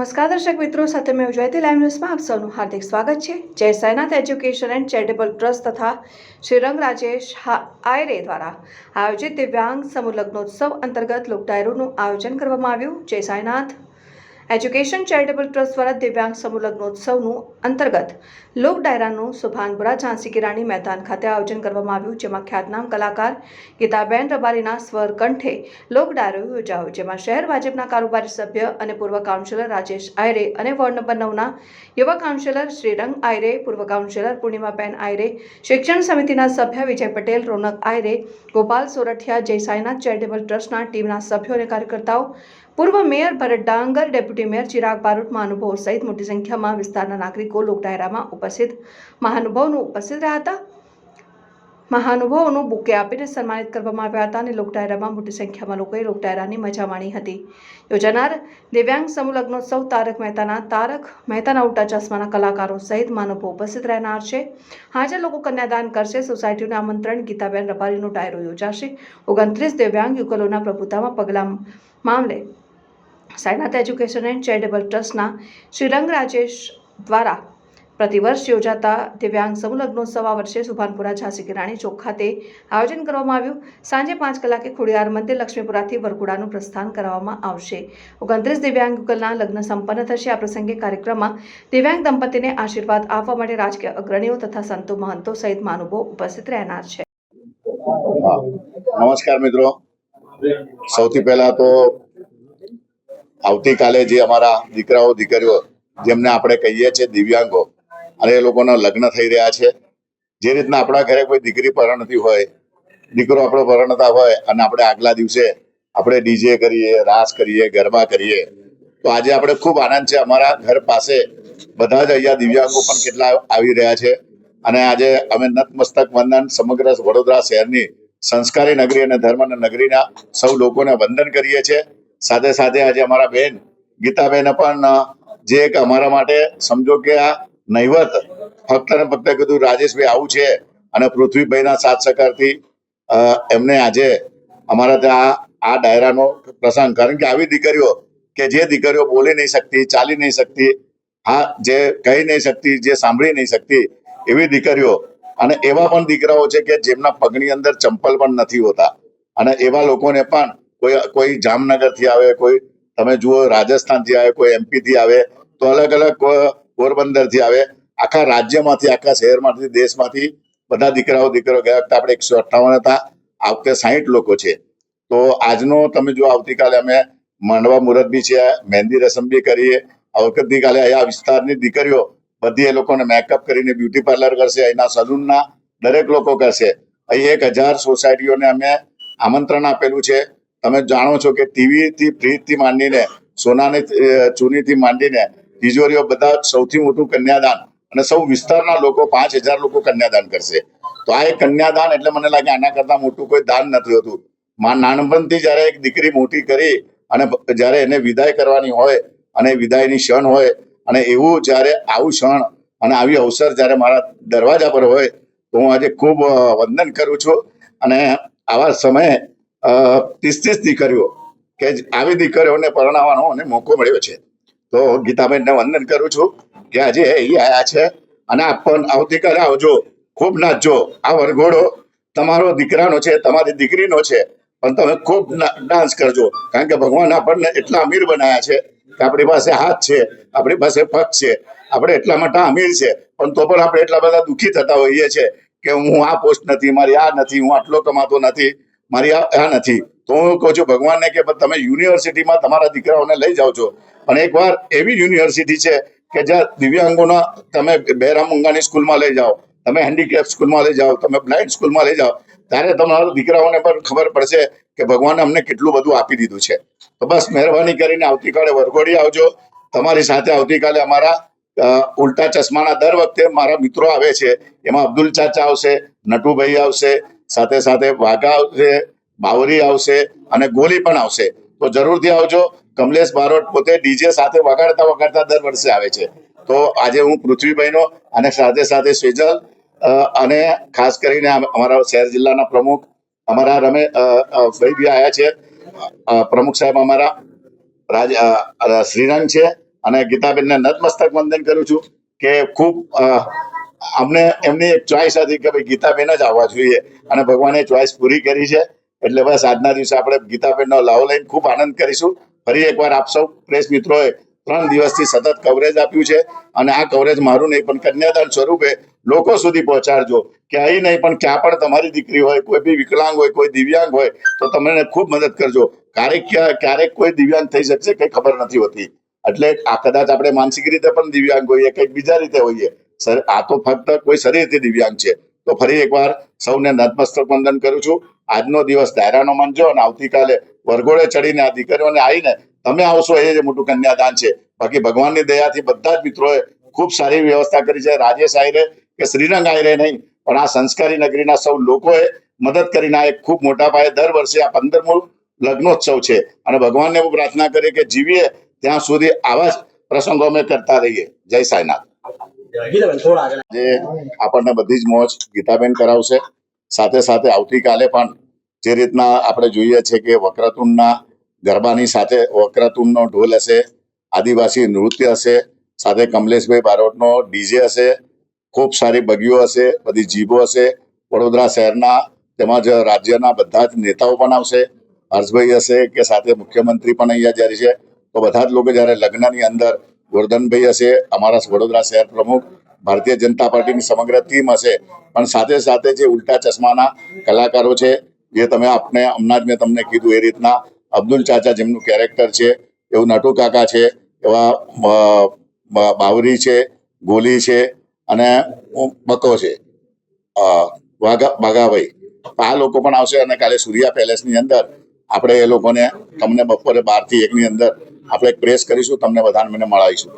નમસ્કાર દર્શક મિત્રો, સાથે મેં ઉજવાતી લાઈવ ન્યૂઝમાં આપ સૌનું હાર્દિક સ્વાગત છે। જય Sainath education and charitable trust તથા શ્રીરંગ રાજેશ આયરે દ્વારા આયોજિત દિવ્યાંગ સમૂહ લગ્નોત્સવ અંતર્ગત લોક ડાયરોનું આયોજન કરવામાં આવ્યું। જય સાઈનાથ એજ્યુકેશન ચેરિટેબલ ટ્રસ્ટ દ્વારા દિવ્યાંગ સમૂહ લગ્નોત્સવનું અંતર્ગત લોક ડાયરાનું સુભાનપુરા ઝાંસી કી રાણી મેદાન ખાતે આયોજન કરવામાં આવ્યું, જેમાં ખ્યાતનામ કલાકાર ગીતાબેન રબારીના સ્વર કંઠે લોક ડાયરો યોજાયો, જેમાં શહેર ભાજપના કારોબારી સભ્ય અને પૂર્વ કાઉન્સિલર રાજેશ આયરે અને વોર્ડ નંબર 9ના યુવા કાઉન્સિલર શ્રીરંગ આયરે, પૂર્વ કાઉન્સિલર પૂર્ણિમાબેન આયરે, શિક્ષણ સમિતિના સભ્ય વિજય પટેલ, રોનક આયરે, ગોપાલ સોરઠિયા, જય સાઈનાથ ચેરિટેબલ ટ્રસ્ટના ટીમના સભ્યો અને કાર્યકર્તાઓ, પૂર્વ મેયર ભરત ડાંગર, ડેપ્યુટી મેયર ચિરાગ બારોટ, મહાનુભાવો સહિત મોટી સંખ્યામાં વિસ્તારના નાગરિકો લોક ડાયરામાં ઉપસ્થિત ઉપસ્થિત રહ્યા હતા। મહાનુભાવોનું બુકે આપીને સન્માનિત કરવામાં આવ્યા હતા અને લોક ડાયરામાં મોટી સંખ્યામાં લોકોએ લોક ડાયરાની મજા માણી હતી। યોજાનાર દિવ્યાંગ સમૂહ લગ્નોત્સવ તારક મહેતાના ઉલ્ટા ચશ્માના કલાકારો સહિત મહાનુભાવો ઉપસ્થિત રહેનાર છે। હાજર લોકો કન્યાદાન કરશે। સોસાયટીનું આમંત્રણ ગીતાબેન રબારીનો ડાયરો યોજાશે। 29 દિવ્યાંગ યુગલોના પ્રભુતામાં પગલા મામલે સાઈનાથ એજ્યુકેશન એન્ડ ચેરિટેબલ ટ્રસ્ટના શ્રીરંગ રાજેશ દ્વારા પ્રતિવર્ષ યોજાતા દિવ્યાંગ સમૂહ લગ્નોત્સવ આ વર્ષે સુભાનપુરા ઝાંસી કી રાણી ચોક ખાતે આયોજન કરવામાં આવ્યું। સાંજે 5 કલાકે ખોડિયાર મંદિર લક્ષ્મીપુરાથી વરઘોડાનું પ્રસ્થાન કરવામાં આવશે। 29 દિવ્યાંગ યુગલના લગ્ન સંપન્ન થશે। આ પ્રસંગે કાર્યક્રમમાં દિવ્યાંગ દંપતીને આશીર્વાદ આપવા માટે રાજકીય અગ્રણીઓ તથા સંતો મહંતો સહિત મહાનુભાવો ઉપસ્થિત રહેનાર છે। નમસ્કાર મિત્રો, સૌથી પહેલા તો આવતીકાલે જે અમારા દીકરાઓ દીકરીઓ જેમને આપણે કહીએ છીએ દિવ્યાંગો, અને એ લોકોના લગ્ન થઈ રહ્યા છે। જે રીતના આપણા ઘરે કોઈ દીકરી પરણતી હોય, દીકરો આપણો પરણતા હોય અને આપણે આગલા દિવસે આપણે ડીજે કરીએ, રાસ કરીએ, ગરબા કરીએ, તો આજે આપણે ખૂબ આનંદ છે। અમારા ઘર પાસે બધા જ અહીંયા દિવ્યાંગો પણ કેટલા આવી રહ્યા છે અને આજે અમે નતમસ્તક વંદન સમગ્ર વડોદરા શહેરની સંસ્કારી નગરી અને ધર્મના નગરીના સૌ લોકોને વંદન કરીએ છીએ। સાથે સાથે આજે અમારા બેન ગીતાબેને પણ જે એક અમારા માટે સમજો કે આ નહીવત ફક્ત ને ફક્ત કીધું રાજેશભાઈ આવું છે અને પૃથ્વીભાઈના સાથ સહકારથી એમને આજે અમારા ત્યાં આ ડાયરાનો પ્રસંગ, કારણ કે આવી દીકરીઓ કે જે દીકરીઓ બોલી નહીં શકતી, ચાલી નહીં શકતી, હા જે કહી નહીં શકતી, જે સાંભળી નહીં શકતી, એવી દીકરીઓ અને એવા પણ દીકરાઓ છે કે જેમના પગની અંદર ચંપલ પણ નથી હોતા, અને એવા લોકોને પણ કોઈ જામનગરથી આવે, કોઈ તમે જુઓ રાજસ્થાનથી આવે, કોઈ એમપીથી આવે, તો અલગ અલગ પોરબંદરથી આવે, આખા રાજ્યમાંથી, આખા શહેરમાંથી, દેશમાંથી બધા દીકરાઓ ગયા વખતે આપણે 158 હતા, આ વખતે 60 લોકો છે। તો આજનો તમે જો આવતીકાલે અમે માંડવા મુહૂર્ત બી છે, મહેંદી રસમ બી કરીએ। આવતીકાલે આ વિસ્તારની દીકરીઓ બધી એ લોકોને મેકઅપ કરીને બ્યુટી પાર્લર કરશે, અહીંના સલૂનના દરેક લોકો કરશે। અહીં 1000 સોસાયટીઓને અમે આમંત્રણ આપેલું છે। તમે જાણો છો કે ટીવીથી ફ્રીજથી માંડીને સોનાની ચૂનીથી માંડીને તિજોરીઓ બધા સૌથી મોટું કન્યાદાન, અને સૌ વિસ્તારના લોકો 5000 લોકો કન્યાદાન કરશે। તો આ એક કન્યાદાન એટલે મને લાગે આના કરતા મોટું કોઈ દાન નથી હોતું। નાનપણથી જયારે એક દીકરી મોટી કરી અને જયારે એને વિદાય કરવાની હોય અને વિદાયની ક્ષણ હોય, અને એવું જયારે આવું ક્ષણ અને આવી અવસર જયારે મારા દરવાજા પર હોય, તો હું આજે ખૂબ વંદન કરું છું। અને આવા સમયે 30 દીકરીઓ કે આવી દીકરીઓને પરણાવવાનો મને મોકો મળ્યો છે, તો ગીતાબેનને વંદન કરું છું કે આજે અહીં આવ્યા છે અને આવતીકાલે આવજો, ખૂબ નાચજો। આ વરઘોડો તમારો દીકરાનો છે, તમારી દીકરીનો છે, પણ તમે ખૂબ ડાન્સ કરજો, કારણ કે ભગવાન આપણને એટલા અમીર બનાવ્યા છે કે આપણી પાસે હાથ છે, આપણી પાસે પગ છે, આપણે એટલા મોટા અમીર છે, પણ તો પણ આપણે એટલા બધા દુઃખી થતા હોઈએ છીએ કે હું આ પોસ્ટ નથી, મારી આ નથી, હું આટલો કમાતો નથી, મારી આ નથી। તો હું કહું છું ભગવાનને કે તમે યુનિવર્સિટીમાં તમારા દીકરાઓને લઈ જાઓ છો, પણ એકવાર એવી યુનિવર્સિટી છે કે જ્યાં દિવ્યાંગોના તમે બહેરા મૂંગાની સ્કૂલમાં લઈ જાઓ, તમે હેન્ડીકેપ સ્કૂલમાં લઈ જાઓ, તમે બ્લાઇન્ડ સ્કૂલમાં લઈ જાઓ, ત્યારે તમારા દીકરાઓને પણ ખબર પડશે કે ભગવાને અમને કેટલું બધું આપી દીધું છે। તો બસ મહેરબાની કરીને આવતીકાલે વરઘોડી આવજો। તમારી સાથે આવતીકાલે અમારા ઉલ્ટા ચશ્માના દર વખતે મારા મિત્રો આવે છે, એમાં અબ્દુલ ચાચા આવશે, નટુભાઈ આવશે, સાથે સાથે વાઘા આવશે, બાવરી આવશે અને ગોલી પણ આવશે। તો જરૂરથી આવજો। કમલેશ બારોટ પોતે ડીજે સાથે વગાડતા દર વર્ષે આવે છે। તો આજે હું પૃથ્વીભાઈનો અને સાથે સાથે સેજલ અને ખાસ કરીને અમારા શહેર જિલ્લાના પ્રમુખ અમારા ભાઈ બી આવ્યા છે, પ્રમુખ સાહેબ અમારા શ્રીરંગ છે, અને ગીતાબેનને નતમસ્તક વંદન કરું છું કે ખૂબ અમને એમની એક ચોઈસ હતી કે ભાઈ ગીતાબેન જ આવવા જોઈએ અને ભગવાને ચોઈસ પૂરી કરી છે. એટલે બસ આજના દિવસે આપણે ગીતાબેનનો લાવો લઈને ખૂબ આનંદ કરીશું. ફરી એકવાર આપ સૌ પ્રેસ મિત્રોએ 3 દિવસથી સતત કવરેજ આપ્યું છે અને આ કવરેજ મારું નહીં પણ કન્યાદાન સ્વરૂપે લોકો સુધી પહોંચાડજો કે અહીં નહીં પણ ક્યાં પણ તમારી દીકરી હોય, કોઈ બી વિકલાંગ હોય, કોઈ દિવ્યાંગ હોય તો તમને ખૂબ મદદ કરજો. ક્યારેક કોઈ દિવ્યાંગ થઈ શકશે કઈ ખબર નથી હોતી. એટલે આ કદાચ આપણે માનસિક રીતે પણ દિવ્યાંગ હોઈએ, કંઈક બીજા રીતે હોઈએ, આ તો ફક્ત કોઈ શરીરથી દિવ્યાંગ છે. તો ફરી એકવાર સૌને નતમસ્તક વંદન કરું છું. આજનો દિવસ ડાયરાનો માનજો અને આવતીકાલે વરઘોડે ચડીને આ દીકરીઓને આવીને તમે આવશો એ જ મોટું કન્યાદાન છે. બાકી ભગવાનની દયાથી બધા જ મિત્રોએ ખૂબ સારી વ્યવસ્થા કરી છે. રાજેશ આયરે કે શ્રીરંગ આયરે નહીં પણ આ સંસ્કારી નગરીના સૌ લોકોએ મદદ કરીને આ એક ખૂબ મોટા પાયે દર વર્ષે આ 15મો લગ્નોત્સવ છે અને ભગવાનને હું પ્રાર્થના કરીએ કે જીવીએ ત્યાં સુધી આવા જ પ્રસંગો અમે કરતા રહીએ. જય સાંઈનાથ. જે આપણને બધી જ મોજ ગીતાબેન કરાવશે. સાથે સાથે આવતીકાલે પણ જે રીતના આપણે જોઈએ છે કે વક્રતુંડના ગરબાની સાથે વક્રતુંડનો ઢોલ હશે, આદિવાસી નૃત્ય હશે, સાથે કમલેશભાઈ બારોટનો ડીજે હશે, ખૂબ સારી બગીઓ હશે, બધી જીભો હશે. વડોદરા શહેરના તેમજ રાજ્યના બધા જ નેતાઓ પણ આવશે. હર્ષભાઈ હશે કે સાથે મુખ્યમંત્રી પણ અહીંયા જ્યારે છે તો બધા જ લોકો જ્યારે લગ્નની અંદર ગોરધનભાઈ હશે, અમારા વડોદરા શહેર પ્રમુખ, ભારતીય જનતા પાર્ટીની સમગ્ર ટીમ હશે. પણ સાથે સાથે જે ઉલ્ટા ચશ્માના કલાકારો છે જે તમે હમણાં જ મેં તમને કીધું એ રીતના અબ્દુલ ચાચા જેમનું કેરેક્ટર છે, એવું નટુ કાકા છે, એવા બાવરી છે, ગોલી છે અને બકો છે, બાગાભાઈ, આ લોકો પણ આવશે. અને કાલે સૂર્યા પેલેસની અંદર આપણે એ લોકોને તમને બપોરે 12 થી 1 ની અંદર આપણે એક પ્રેસ કરીશું, તમને બધાને મને મળાવીશું.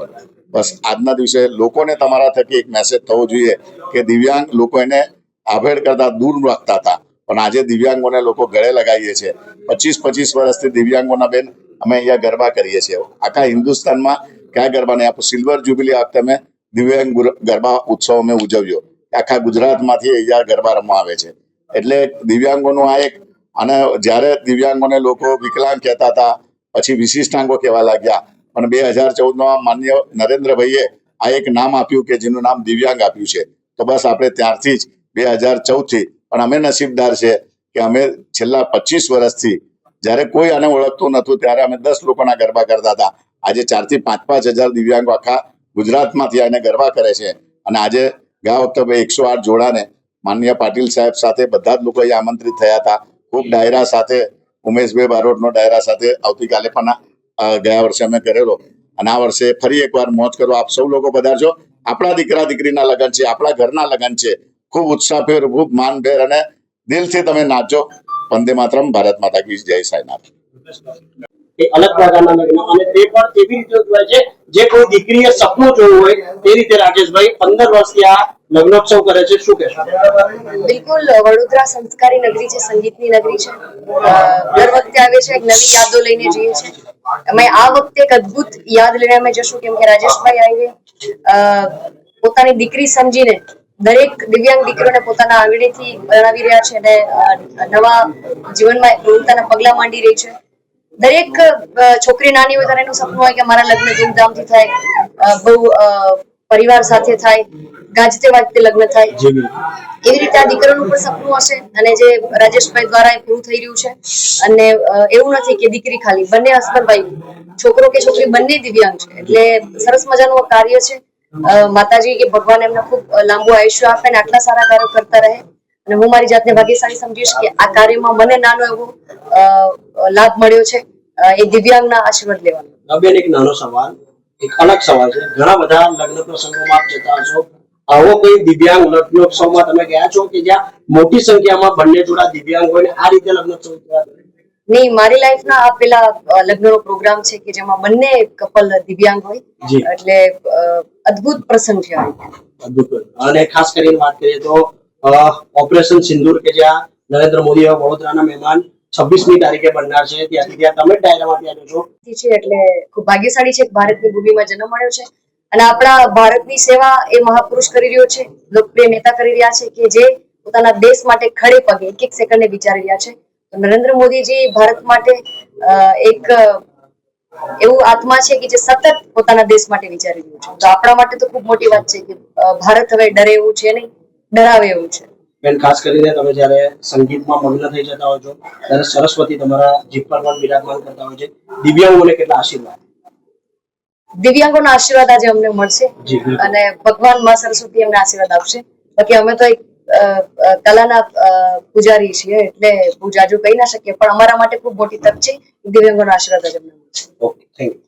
બસ આજના દિવસે લોકોને તમારા થકી એક મેસેજ થવો જોઈએ કે દિવ્યાંગ લોકો એને આભેડ કરતા દૂર રાખતા હતા પણ આજે દિવ્યાંગોને લોકો ગળે લગાવીએ છીએ. 25 વર્ષથી દિવ્યાંગોના બેન અમે અહીંયા ગરબા કરીએ છીએ. આખા હિન્દુસ્તાનમાં ક્યાં ગરબા નહીં. આપણે સિલ્વર જ્યુબિલી આ વખતે અમે દિવ્યાંગ ગરબા ઉત્સવ અમે ઉજવ્યો. આખા ગુજરાતમાંથી અહીંયા ગરબા રમવા આવે છે. એટલે દિવ્યાંગોનું આ એક, અને જ્યારે દિવ્યાંગોને લોકો વિકલાંગ કહેતા હતા પછી વિશિષ્ટાંગો કહેવા લાગ્યા. પણ 2014માં માન્ય નરેન્દ્રભાઈએ આ એક નામ આપ્યું કે જેનું નામ દિવ્યાંગ આપ્યું છે. તો બસ આપણે ત્યારથી જ 2014થી પણ અમે નસીબદાર છે કે અમે છેલ્લા 25 વર્ષથી જ્યારે કોઈ આને ઓળખતું નહોતું ત્યારે અમે 10 લોકોના ગરબા કરતા હતા. આજે 4 થી 5 હજાર દિવ્યાંગો આખા ગુજરાતમાંથી આને ગરબા કરે છે. અને આજે ગયા વખતે 108 જોડાને માનનીય પાટીલ સાહેબ સાથે બધા જ લોકો અહીંયા આમંત્રિત થયા હતા. ખૂબ ડાયરા સાથે, ઉમેશભાઈ બારોટનો ડાયરા સાથે આવતીકાલે પણ ગયા વર્ષે અમે કરેલો અને આ વર્ષે ફરી એકવાર મોજ કરો. આપ સૌ લોકો પધારજો. આપણા દીકરા દીકરીના લગ્ન છે, આપણા ઘરના લગ્ન છે. ખૂબ ઉત્સાહભેર, ખૂબ માનભેર અને દિલથી તમે નાચજો. વંદે માતરમ. ભારત માતા કી જય. સાંઈનાથ. અલગ પ્રકારના લગ્ન અને તે પણ એવી રીતે ઉજવાય છે જે કોઈ દીકરીએ સપનું જોયું હોય તે રીતે. રાજેશભાઈ 15 વર્ષથી આ લગ્નોત્સવ કરે છે, શું કહેશો? બિલકુલ, વડોદરા સંસ્કારી નગરી છે, સંગીતની નગરી છે. દર વખતે આવે છે, એક નવી યાદો લઈને જઈએ છે. અમે આ વખતે એક અદ્ભુત યાદ લઈને અમે જશું, કેમ કે રાજેશભાઈ આવીને પોતાની દીકરી સમજીને દરેક દિવ્યાંગ દીકરીઓને પોતાના આંગણેથી પરણાવી રહ્યા છે અને નવા જીવનમાં પોતાના પગલા માંડી રહી છે. દરેક છોકરી નાની હોય ત્યારે એનું સપનું હોય કે મારા લગ્ન ધૂમધામથી થાય, બહુ પરિવાર સાથે થાય, ગાજતે વાજતે લગ્ન થાય. એવી રીતે આ દીકરીઓનું પણ સપનું હશે અને જે રાજેશભાઈ દ્વારા એ પૂરું થઈ રહ્યું છે. અને એવું નથી કે દીકરી ખાલી, બંને હસબન્ડ વાઈફ, છોકરો કે છોકરી બંને દિવ્યાંગ છે. એટલે સરસ મજાનું કાર્ય છે. માતાજી કે ભગવાન એમને ખૂબ લાંબુ આયુષ્ય આપે અને આટલા સારા કાર્યો કરતા રહે. અને હું મારી જાતને ભાગ્યશાળી સમજીશ કે આ કાર્યમાં મને નાનો એવો લાભ મળ્યો છે એ દિવ્યાંગના આશીર્વાદ લેવાનો. બેન, એક નાનો સવાલ, એક અલગ સવાલ છે. ઘણા બધા લગ્ન પ્રસંગોમાં આપ જતા હશો, આવો કોઈ દિવ્યાંગ લગ્નોત્સવમાં તમે ગયા છો કે જ્યાં મોટી સંખ્યામાં બંને જોડા દિવ્યાંગ હોય આ રીતે લગ્નોત્સવ થયા? નહીં, મારી લાઈફના આ પેલા લગ્નનો પ્રોગ્રામ છે કે જેમાં બંને કપલ દિવ્યાંગ હોય. એટલે અદ્ભુત પ્રસંગ છે. અદ્ભુત. અને ખાસ કરીને વાત કરીએ તો ઓપરેશન સિંદૂર કે જ્યાં નરેન્દ્ર મોદી વડોદરાના મહેમાન 26મી તારીખે બનનાર છે, ત્યાંથી ત્યાં તમે ડાયરામાંથી આવ્યો છો. એટલે ખૂબ ભાગ્યશાળી છે. ભારતની ભૂમિમાં જન્મ મળ્યો છે અને આપણા ભારતની સેવા એ મહાપુરુષ કરી રહ્યો છે, લોકપ્રિય નેતા કરી રહ્યા છે કે જે પોતાના દેશ માટે ખડે પગે એક એક સેકન્ડને વિચારી રહ્યા છે. નરેન્દ્ર મોદીજી ભારત માટે એક એવું આત્મા છે કે જે સતત પોતાના દેશ માટે વિચારી રહ્યું છે. તો આપણા માટે તો ખૂબ મોટી વાત છે કે ભારત હવે ડરે એવું છે નહીં, ડરાવે એવું છે. બેન, ખાસ કરીને તમે જ્યારે સંગીતમાં મગ્ન થઈ જતા હોય છો ત્યારે સરસ્વતી તમારા જીભ પર પણ બિરાજમાન કરતા હોય છે. દિવ્યાંગોને કેટલા આશીર્વાદ? દિવ્યાંગોના આશીર્વાદ આજે અમને મળશે જી, બિલકુલ. અને ભગવાન માં સરસ્વતી અમને આશીર્વાદ આપશે. બાકી અમે તો એક કલાના પૂજારી છીએ એટલે બહુ જાજુ કહી ના શકીએ, પણ અમારા માટે ખૂબ મોટી તક છે. દિવ્યાંગોના આશીર્વાદ આજે અમને મળશે. Okay, thank you.